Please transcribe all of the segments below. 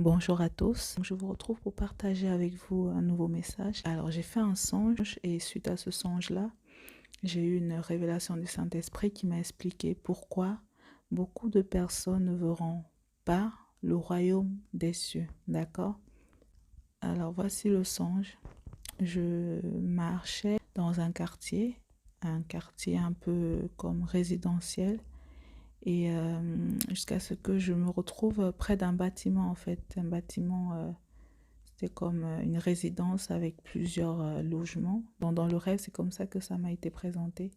Bonjour à tous, je vous retrouve pour partager avec vous un nouveau message. Alors j'ai fait un songe et suite à ce songe-là, j'ai eu une révélation du Saint-Esprit qui m'a expliqué pourquoi beaucoup de personnes ne verront pas le royaume des cieux. D'accord? Alors voici le songe. Je marchais dans un quartier un peu comme résidentiel. Et jusqu'à ce que je me retrouve près d'un bâtiment, en fait. Un bâtiment, c'était comme une résidence avec plusieurs logements. Dans le rêve, c'est comme ça que ça m'a été présenté.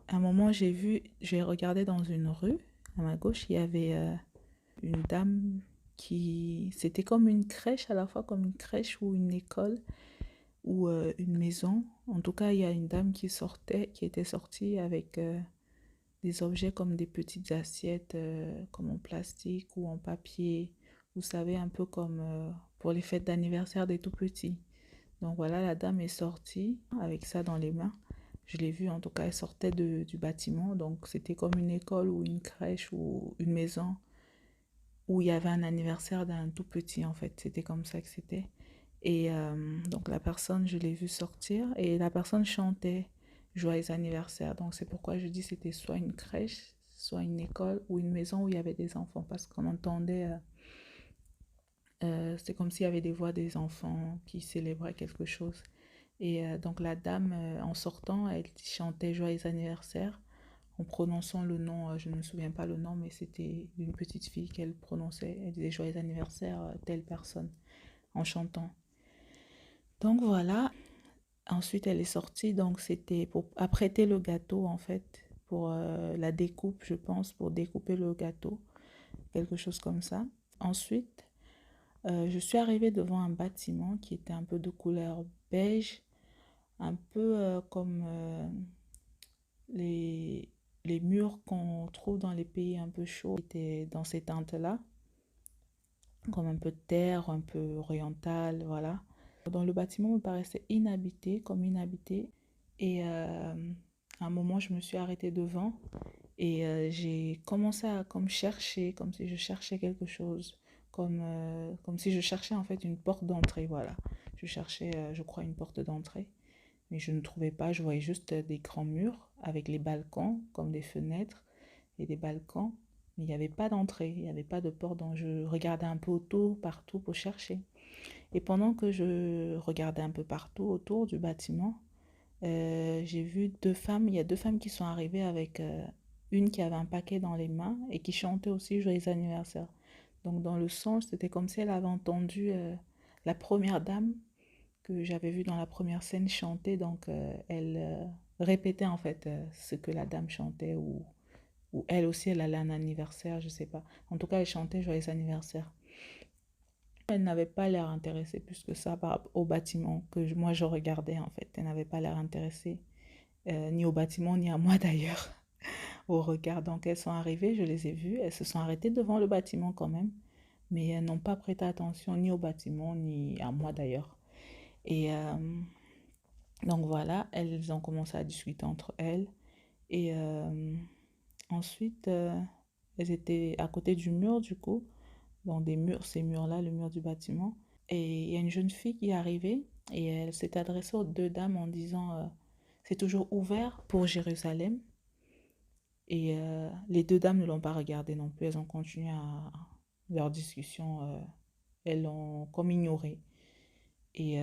À un moment, j'ai regardé dans une rue. À ma gauche, il y avait une dame qui... C'était comme une crèche, à la fois comme une crèche ou une école ou une maison. En tout cas, il y a une dame qui était sortie avec... des objets comme des petites assiettes comme en plastique ou en papier, vous savez, un peu comme pour les fêtes d'anniversaire des tout petits. Donc voilà, la dame est sortie avec ça dans les mains. Je l'ai vue, en tout cas, elle sortait du bâtiment. Donc c'était comme une école ou une crèche ou une maison où il y avait un anniversaire d'un tout petit, en fait. C'était comme ça que c'était. Et donc la personne, je l'ai vue sortir et la personne chantait Joyeux anniversaire. Donc c'est pourquoi je dis c'était soit une crèche, soit une école ou une maison où il y avait des enfants parce qu'on entendait, c'est comme s'il y avait des voix des enfants qui célébraient quelque chose. Et donc la dame, en sortant, elle chantait Joyeux anniversaire en prononçant le nom, je ne me souviens pas le nom, mais c'était une petite fille qu'elle prononçait. Elle disait Joyeux anniversaire, telle personne, en chantant. Donc voilà, ensuite elle est sortie, donc c'était pour apprêter le gâteau en fait, pour la découpe, je pense, pour découper le gâteau, quelque chose comme ça. Ensuite, je suis arrivée devant un bâtiment qui était un peu de couleur beige, un peu comme les, les murs qu'on trouve dans les pays un peu chauds, étaient dans ces teintes-là, comme un peu de terre, un peu oriental, voilà. Dans le bâtiment me paraissait inhabité, comme inhabité. Et à un moment, je me suis arrêtée devant et j'ai commencé à comme chercher, comme si je cherchais quelque chose, comme si je cherchais en fait une porte d'entrée, voilà. Je cherchais, je crois, une porte d'entrée, mais je ne trouvais pas. Je voyais juste des grands murs avec les balcons, comme des fenêtres et des balcons, mais il n'y avait pas d'entrée, il n'y avait pas de porte. Donc je regardais un peu autour, partout pour chercher. Et pendant que je regardais un peu partout autour du bâtiment, j'ai vu deux femmes. Il y a deux femmes qui sont arrivées avec une qui avait un paquet dans les mains et qui chantait aussi Joyeux anniversaire. Donc dans le son, c'était comme si elle avait entendu la première dame que j'avais vue dans la première scène chanter. Donc elle répétait en fait ce que la dame chantait ou elle aussi, elle allait à un anniversaire, je sais pas. En tout cas, elle chantait Joyeux anniversaire. Elle n'avait pas l'air intéressée plus que ça au bâtiment que moi je regardais en fait. Elle n'avait pas l'air intéressée ni au bâtiment ni à moi d'ailleurs au regard. Donc elles sont arrivées, je les ai vues, elles se sont arrêtées devant le bâtiment quand même, mais elles n'ont pas prêté attention ni au bâtiment ni à moi d'ailleurs. Et donc voilà, elles ont commencé à discuter entre elles et ensuite elles étaient à côté du mur du coup, dans des murs, ces murs-là, le mur du bâtiment. Et il y a une jeune fille qui est arrivée et elle s'est adressée aux deux dames en disant c'est toujours ouvert pour Jérusalem. Et les deux dames ne l'ont pas regardé non plus, elles ont continué leur discussion, elles l'ont comme ignoré. Et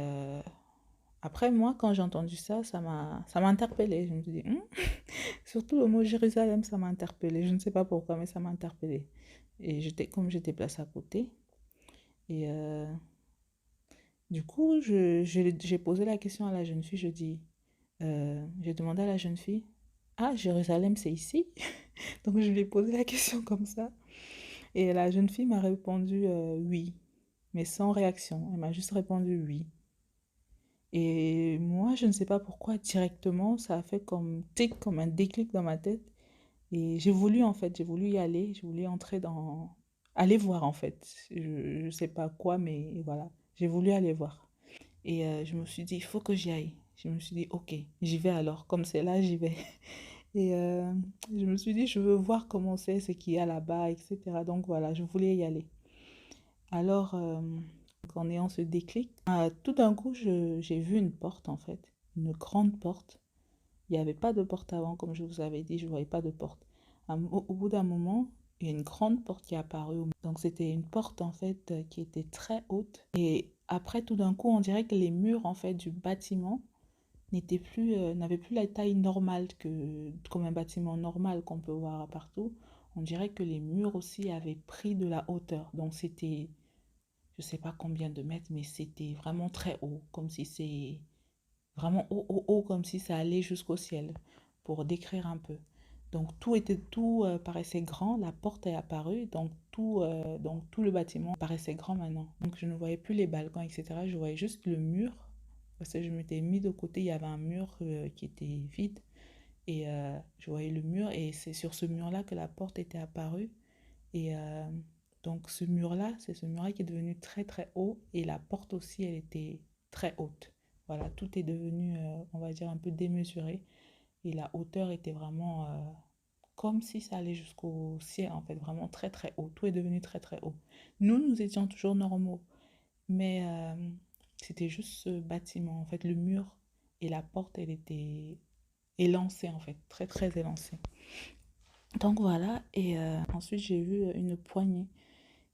après, moi, quand j'ai entendu ça, ça m'a interpellée. Je me suis dit, surtout le mot Jérusalem, ça m'a interpellée. Je ne sais pas pourquoi, mais ça m'a interpellée. Et comme j'étais placée à côté, et du coup, j'ai posé la question à la jeune fille, j'ai demandé à la jeune fille, ah, Jérusalem, c'est ici? Donc je lui ai posé la question comme ça. Et la jeune fille m'a répondu oui, mais sans réaction. Elle m'a juste répondu oui. Et moi, je ne sais pas pourquoi, directement, ça a fait comme tic, comme un déclic dans ma tête. Et j'ai voulu, en fait, j'ai voulu y aller, j'ai voulu entrer dans... Aller voir, en fait. Je ne sais pas quoi, mais voilà. J'ai voulu aller voir. Et je me suis dit, il faut que j'y aille. Je me suis dit, ok, j'y vais alors. Comme c'est là, j'y vais. Et je me suis dit, je veux voir comment c'est, ce qu'il y a là-bas, etc. Donc voilà, je voulais y aller. Alors, en ayant ce déclic, tout d'un coup, j'ai vu une porte en fait, une grande porte. Il n'y avait pas de porte avant, comme je vous avais dit, je ne voyais pas de porte. Au bout d'un moment, il y a une grande porte qui est apparue. Donc c'était une porte en fait qui était très haute. Et après, tout d'un coup, on dirait que les murs en fait du bâtiment n'avaient plus la taille normale comme un bâtiment normal qu'on peut voir partout. On dirait que les murs aussi avaient pris de la hauteur. Donc c'était, je ne sais pas combien de mètres, mais c'était vraiment très haut, comme si c'est vraiment haut, haut, haut, comme si ça allait jusqu'au ciel, pour décrire un peu. Donc tout paraissait grand, la porte est apparue, donc tout le bâtiment paraissait grand maintenant. Donc je ne voyais plus les balcons, etc. Je voyais juste le mur, parce que je m'étais mis de côté, il y avait un mur qui était vide, et je voyais le mur, et c'est sur ce mur-là que la porte était apparue. Et donc ce mur-là, c'est ce mur-là qui est devenu très très haut, et la porte aussi, elle était très haute. Voilà, tout est devenu, on va dire, un peu démesuré. Et la hauteur était vraiment comme si ça allait jusqu'au ciel, en fait, vraiment très très haut. Tout est devenu très très haut. Nous étions toujours normaux, mais c'était juste ce bâtiment. En fait, le mur et la porte, elle était élancée, en fait, très très élancée. Donc voilà, et ensuite j'ai vu une poignée.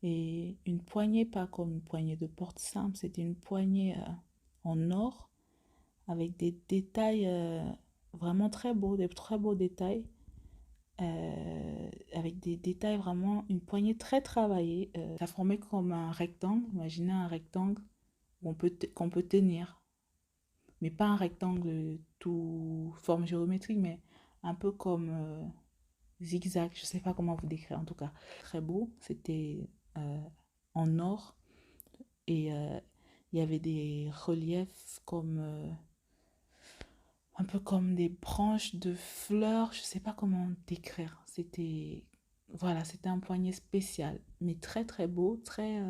Et une poignée, pas comme une poignée de porte simple, c'était une poignée en or avec des détails vraiment très beaux, des très beaux détails, avec des détails vraiment, une poignée très travaillée. Ça formait comme un rectangle, imaginez un rectangle qu'on peut tenir, mais pas un rectangle tout forme géométrique, mais un peu comme zigzag, je sais pas comment vous décrire en tout cas. Très beau, c'était en or, et il y avait des reliefs comme un peu comme des branches de fleurs, je sais pas comment décrire. C'était voilà, c'était un poignet spécial, mais très très beau, très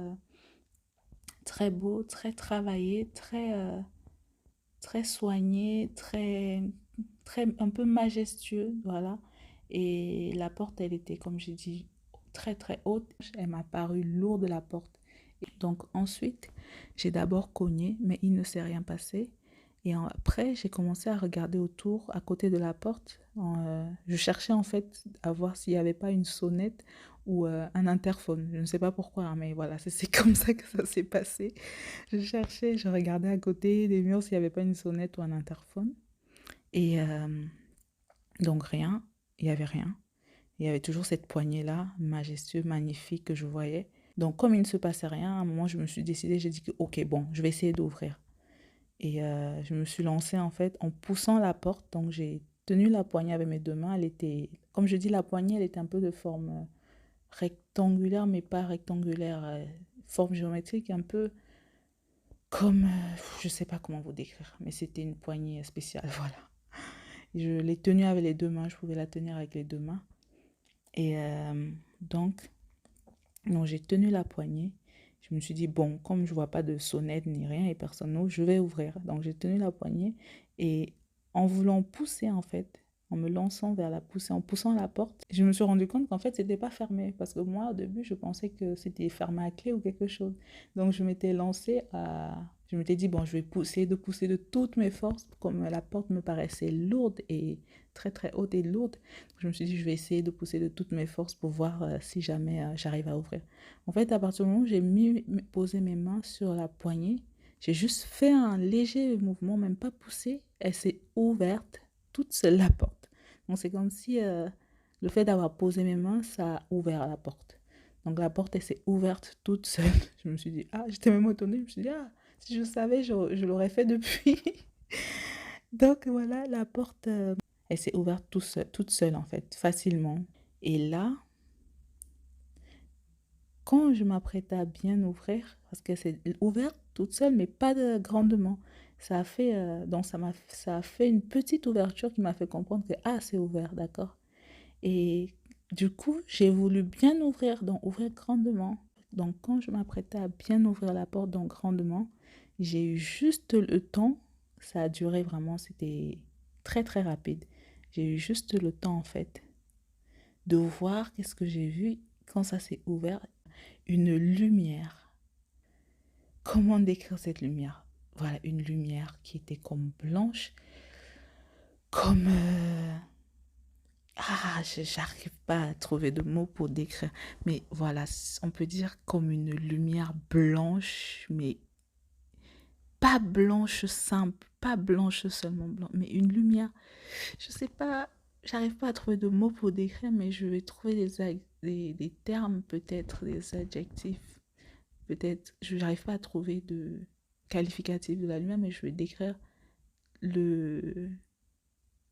beau, très travaillé, très soigné, très un peu majestueux, voilà. Et la porte, elle était, comme j'ai dit, très très haute. Elle m'a paru lourde, la porte. Et donc ensuite, j'ai d'abord cogné, mais il ne s'est rien passé. Et après, j'ai commencé à regarder autour, à côté de la porte. Je cherchais en fait à voir s'il n'y avait pas une sonnette ou un interphone. Je ne sais pas pourquoi, hein, mais voilà, c'est comme ça que ça s'est passé. Je cherchais, je regardais à côté des murs s'il n'y avait pas une sonnette ou un interphone. Et donc rien, il n'y avait rien. Il y avait toujours cette poignée-là, majestueuse, magnifique, que je voyais. Donc comme il ne se passait rien, à un moment, je me suis décidée, j'ai dit que ok, bon, je vais essayer d'ouvrir. Et je me suis lancée en fait en poussant la porte. Donc j'ai tenu la poignée avec mes deux mains. Elle était, comme je dis, la poignée, elle était un peu de forme rectangulaire, mais pas rectangulaire, forme géométrique, un peu comme, je sais pas comment vous décrire, mais c'était une poignée spéciale, voilà. Je l'ai tenue avec les deux mains, je pouvais la tenir avec les deux mains. Et donc, non, j'ai tenu la poignée. Je me suis dit, bon, comme je vois pas de sonnette ni rien et personne n'ouvre, je vais ouvrir. Donc, j'ai tenu la poignée, et en voulant pousser, en fait, en me lançant vers la poussée, en poussant la porte, je me suis rendu compte qu'en fait, c'était pas fermé. Parce que moi, au début, je pensais que c'était fermé à clé ou quelque chose. Donc, je m'étais lancée à... Je m'étais dit, bon, je vais pousser de toutes mes forces, comme la porte me paraissait lourde et très, très haute et lourde. Je me suis dit, je vais essayer de pousser de toutes mes forces pour voir si jamais j'arrive à ouvrir. En fait, à partir du moment où j'ai posé mes mains sur la poignée, j'ai juste fait un léger mouvement, même pas poussé. Elle s'est ouverte toute seule, la porte. Donc, c'est comme si le fait d'avoir posé mes mains, ça a ouvert la porte. Donc, la porte, elle s'est ouverte toute seule. Je me suis dit, ah, j'étais même étonnée. Je me suis dit, ah, si je savais, je l'aurais fait depuis. Donc, voilà, la porte, elle s'est ouverte toute seule, en fait, facilement. Et là, quand je m'apprêtais à bien ouvrir, parce que c'est ouvert toute seule, mais pas de grandement, ça a fait, donc ça a fait une petite ouverture qui m'a fait comprendre que, ah, c'est ouvert, d'accord. Et du coup, j'ai voulu bien ouvrir, donc ouvrir grandement. Donc, quand je m'apprêtais à bien ouvrir la porte, donc grandement, j'ai eu juste le temps, ça a duré vraiment, c'était très, très rapide. J'ai eu juste le temps, en fait, de voir qu'est-ce que j'ai vu quand ça s'est ouvert. Une lumière. comment décrire cette lumière? Voilà, une lumière qui était comme blanche, comme... j'arrive pas à trouver de mots pour décrire. Mais voilà, on peut dire comme une lumière blanche, mais pas blanche simple, pas blanche seulement blanche, mais une lumière. Je sais pas, j'arrive pas à trouver de mots pour décrire, mais je vais trouver des termes, peut-être des adjectifs. Peut-être, je n'arrive pas à trouver de qualificatif de la lumière, mais je vais décrire le,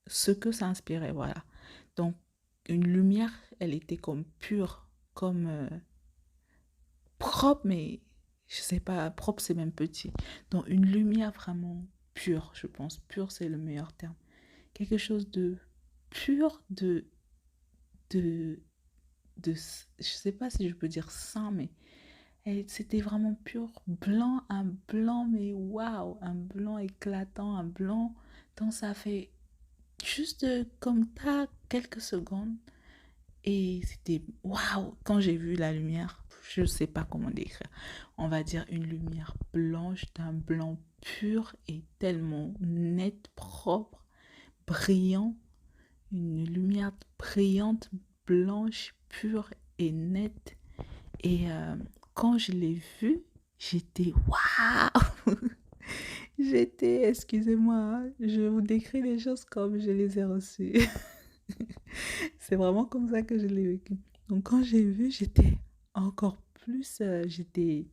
ce que ça inspirait, voilà. Donc, une lumière, elle était comme pure, comme propre, mais je sais pas, propre c'est même petit. Donc, une lumière vraiment pure, je pense. Pure, c'est le meilleur terme. Quelque chose de pur, de, je sais pas si je peux dire sain, mais c'était vraiment pur, blanc, un blanc, mais waouh, un blanc éclatant, un blanc. Donc, ça fait juste comme ça, quelques secondes. Et c'était waouh, quand j'ai vu la lumière, je ne sais pas comment décrire. On va dire une lumière blanche, d'un blanc pur et tellement net, propre, brillant. Une lumière brillante, blanche, pure et nette. Et quand je l'ai vue, j'étais waouh! J'étais, excusez-moi, hein, je vous décris les choses comme je les ai reçues. C'est vraiment comme ça que je l'ai vécu. Donc quand j'ai vu, j'étais encore plus, j'étais,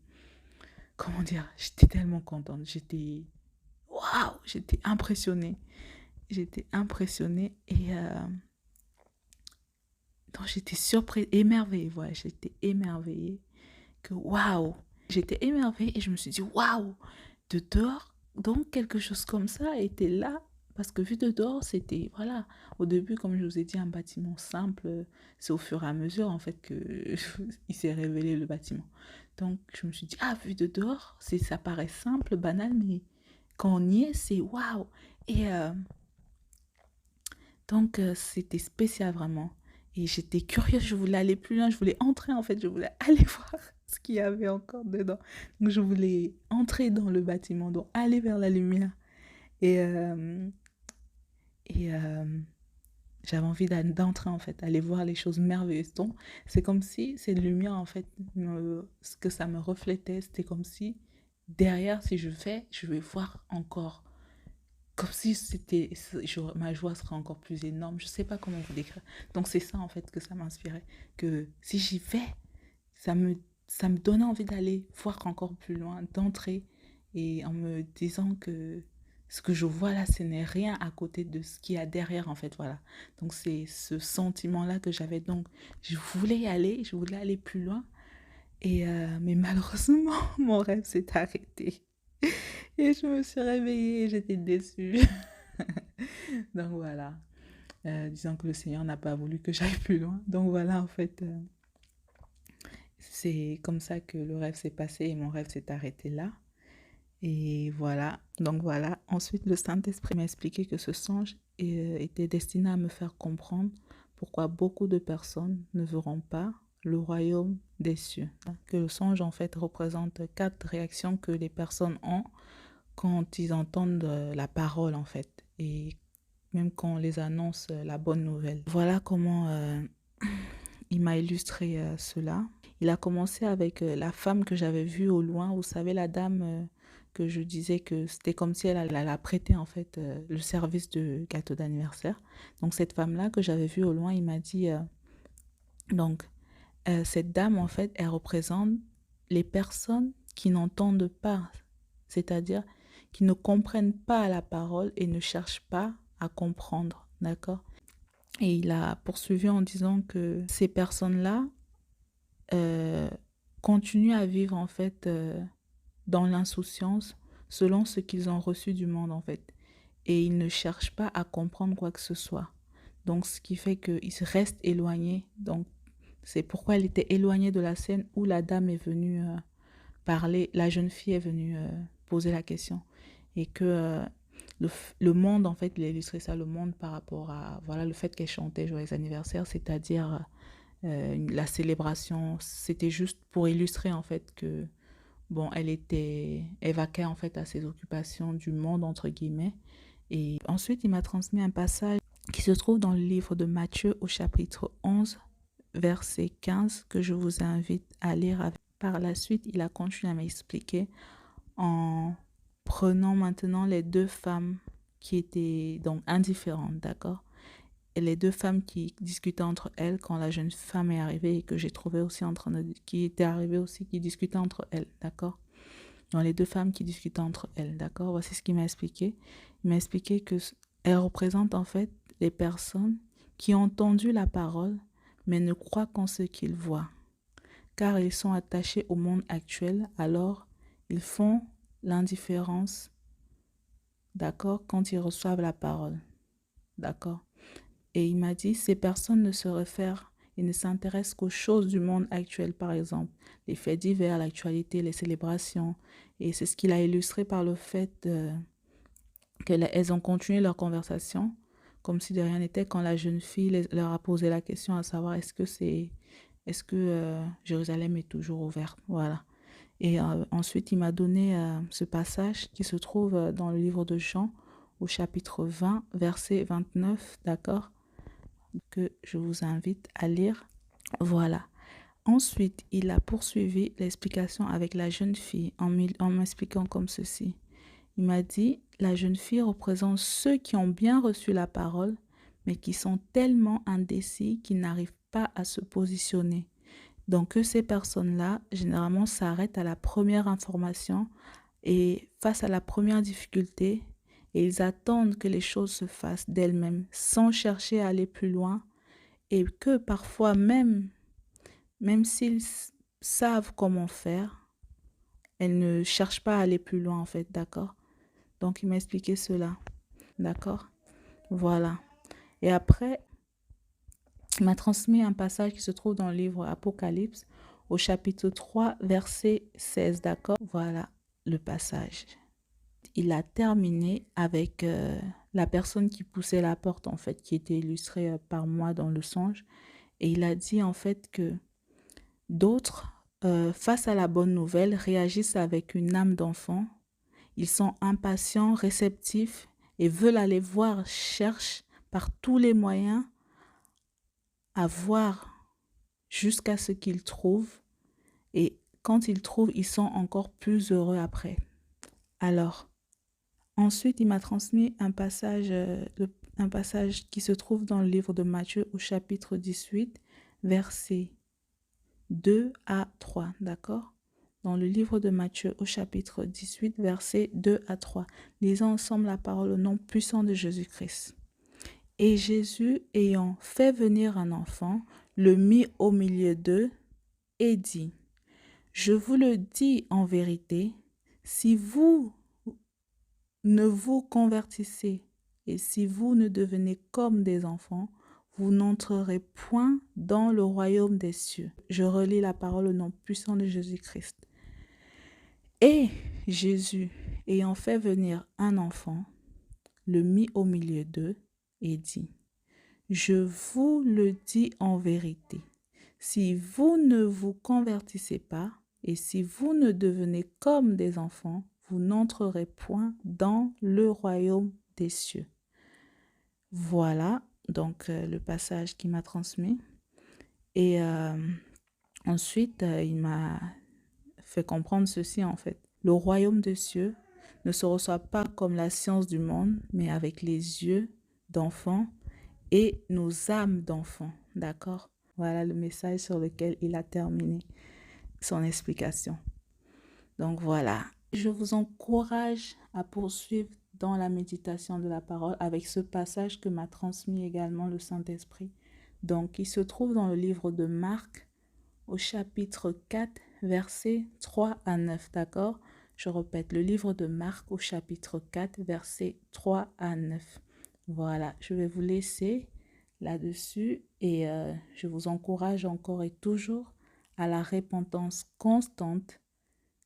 comment dire, j'étais tellement contente. J'étais, waouh, j'étais impressionnée. J'étais impressionnée et donc j'étais surprise, émerveillée, voilà, j'étais émerveillée que waouh, j'étais émerveillée et je me suis dit waouh, de dehors, donc quelque chose comme ça était là. Parce que vu de dehors, c'était, voilà, au début, comme je vous ai dit, un bâtiment simple, c'est au fur et à mesure, en fait, que il s'est révélé le bâtiment. Donc, je me suis dit, ah, vu de dehors, ça paraît simple, banal, mais quand on y est, c'est waouh. Et donc, c'était spécial, vraiment. Et j'étais curieuse, je voulais aller plus loin, je voulais entrer, en fait, je voulais aller voir ce qu'il y avait encore dedans. Donc, je voulais entrer dans le bâtiment, donc aller vers la lumière. Et, euh, et j'avais envie d'entrer en fait, aller voir les choses merveilleuses. Donc, c'est comme si cette lumière en fait, ce que ça me reflétait, c'était comme si derrière, si je vais voir encore. Comme si c'était, ma joie serait encore plus énorme. Je ne sais pas comment vous décrire. Donc, c'est ça en fait que ça m'inspirait. Que si j'y vais, ça me, ça me donnait envie d'aller voir encore plus loin, d'entrer et en me disant que ce que je vois là, ce n'est rien à côté de ce qu'il y a derrière en fait, voilà. Donc c'est ce sentiment-là que j'avais. Donc je voulais y aller, je voulais aller plus loin. Et mais malheureusement, mon rêve s'est arrêté. Et je me suis réveillée et j'étais déçue. Donc voilà. Disons que le Seigneur n'a pas voulu que j'aille plus loin. Donc voilà, en fait, c'est comme ça que le rêve s'est passé et mon rêve s'est arrêté là. Et voilà, donc voilà. Ensuite, le Saint-Esprit m'a expliqué que ce songe était destiné à me faire comprendre pourquoi beaucoup de personnes ne verront pas le royaume des cieux. Que le songe, en fait, représente 4 réactions que les personnes ont quand ils entendent la parole, en fait. Et même quand on les annonce la bonne nouvelle. Voilà comment il m'a illustré cela. Il a commencé avec la femme que j'avais vue au loin. Vous savez, la dame que je disais que c'était comme si elle a prêté en fait le service de gâteau d'anniversaire. Donc cette femme-là que j'avais vue au loin, il m'a dit, donc cette dame en fait, elle représente les personnes qui n'entendent pas, c'est-à-dire qui ne comprennent pas la parole et ne cherchent pas à comprendre, d'accord? Et il a poursuivi en disant que ces personnes-là euh, continuent à vivre en fait dans l'insouciance selon ce qu'ils ont reçu du monde en fait. Et ils ne cherchent pas à comprendre quoi que ce soit. Donc ce qui fait qu'ils restent éloignés. Donc c'est pourquoi elle était éloignée de la scène où la dame est venue parler, la jeune fille est venue poser la question. Et que le monde, en fait, il a illustré ça, le monde par rapport à voilà, le fait qu'elle chantait Joyeux anniversaire, c'est-à-dire la célébration, c'était juste pour illustrer en fait que bon, elle vaquait en fait à ses occupations du monde, entre guillemets. Et ensuite, il m'a transmis un passage qui se trouve dans le livre de Matthieu au chapitre 11, verset 15, que je vous invite à lire. Par la suite, il a continué à m'expliquer en prenant maintenant les deux femmes qui étaient donc indifférentes, d'accord? Et les deux femmes qui discutaient entre elles quand la jeune femme est arrivée et que j'ai trouvé aussi qui était arrivée aussi, qui discutaient entre elles, d'accord? Donc les deux femmes qui discutaient entre elles, d'accord? Voici ce qu'il m'a expliqué. Il m'a expliqué que elles représentent en fait les personnes qui ont entendu la parole mais ne croient qu'en ce qu'ils voient, car ils sont attachés au monde actuel, alors ils font l'indifférence, d'accord, quand ils reçoivent la parole, d'accord. Et il m'a dit, ces personnes ne se réfèrent et ne s'intéressent qu'aux choses du monde actuel, par exemple, les faits divers, l'actualité, les célébrations. Et c'est ce qu'il a illustré par le fait qu'elles ont continué leur conversation, comme si de rien n'était, quand la jeune fille leur a posé la question à savoir est-ce que Jérusalem est toujours ouverte, voilà. Et ensuite, il m'a donné ce passage qui se trouve dans le livre de Jean, au chapitre 20, verset 29, d'accord, que je vous invite à lire. Voilà. Ensuite, il a poursuivi l'explication avec la jeune fille en m'expliquant comme ceci. Il m'a dit, la jeune fille représente ceux qui ont bien reçu la parole, mais qui sont tellement indécis qu'ils n'arrivent pas à se positionner. Donc que ces personnes-là, généralement, s'arrêtent à la première information et face à la première difficulté, et ils attendent que les choses se fassent d'elles-mêmes sans chercher à aller plus loin, et que parfois même s'ils savent comment faire, elles ne cherchent pas à aller plus loin en fait, d'accord? Donc il m'a expliqué cela, d'accord? Voilà. Et après, il m'a transmis un passage qui se trouve dans le livre Apocalypse au chapitre 3, verset 16, d'accord? Voilà le passage. Il a terminé avec la personne qui poussait la porte, en fait, qui était illustrée par moi dans le songe. Et il a dit, en fait, que d'autres, face à la bonne nouvelle, réagissent avec une âme d'enfant. Ils sont impatients, réceptifs et veulent aller voir, cherchent par tous les moyens à voir jusqu'à ce qu'ils trouvent. Et quand ils trouvent, ils sont encore plus heureux après. Alors, ensuite, il m'a transmis un passage qui se trouve dans le livre de Matthieu au chapitre 18, versets 2 à 3, d'accord? Dans le livre de Matthieu au chapitre 18, versets 2 à 3. Lisons ensemble la parole au nom puissant de Jésus-Christ. Et Jésus, ayant fait venir un enfant, le mit au milieu d'eux et dit, je vous le dis en vérité, si vous ne vous convertissez et si vous ne devenez comme des enfants, vous n'entrerez point dans le royaume des cieux. Je relis la parole au nom puissant de Jésus-Christ. Et Jésus, ayant fait venir un enfant, le mit au milieu d'eux et dit, je vous le dis en vérité, si vous ne vous convertissez pas et si vous ne devenez comme des enfants, vous n'entrerez point dans le royaume des cieux. Voilà donc le passage qu'il m'a transmis. Et ensuite, il m'a fait comprendre ceci en fait. Le royaume des cieux ne se reçoit pas comme la science du monde, mais avec les yeux d'enfants et nos âmes d'enfants. D'accord? Voilà le message sur lequel il a terminé son explication. Donc voilà, je vous encourage à poursuivre dans la méditation de la parole avec ce passage que m'a transmis également le Saint-Esprit. Donc, il se trouve dans le livre de Marc au chapitre 4, versets 3 à 9, d'accord? Je répète, le livre de Marc au chapitre 4, versets 3 à 9. Voilà, je vais vous laisser là-dessus et je vous encourage encore et toujours à la repentance constante,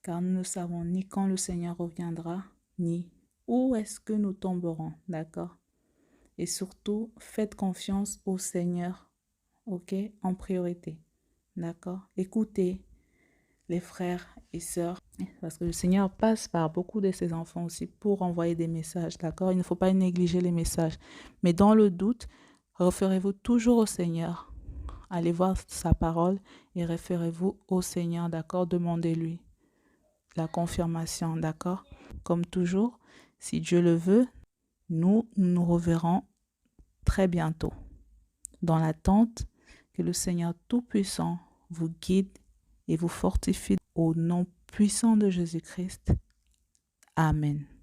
car nous ne savons ni quand le Seigneur reviendra, ni où est-ce que nous tomberons, d'accord? Et surtout, faites confiance au Seigneur, ok? En priorité, d'accord? Écoutez les frères et sœurs Parce que le Seigneur passe par beaucoup de ses enfants aussi pour envoyer des messages, d'accord? Il ne faut pas négliger les messages. Mais dans le doute, référez-vous toujours au Seigneur. Allez voir sa parole et référez-vous au Seigneur, d'accord? Demandez-lui la confirmation, d'accord? Comme toujours, si Dieu le veut, nous nous reverrons très bientôt. Dans l'attente que le Seigneur Tout-Puissant vous guide et vous fortifie au nom puissant de Jésus-Christ. Amen.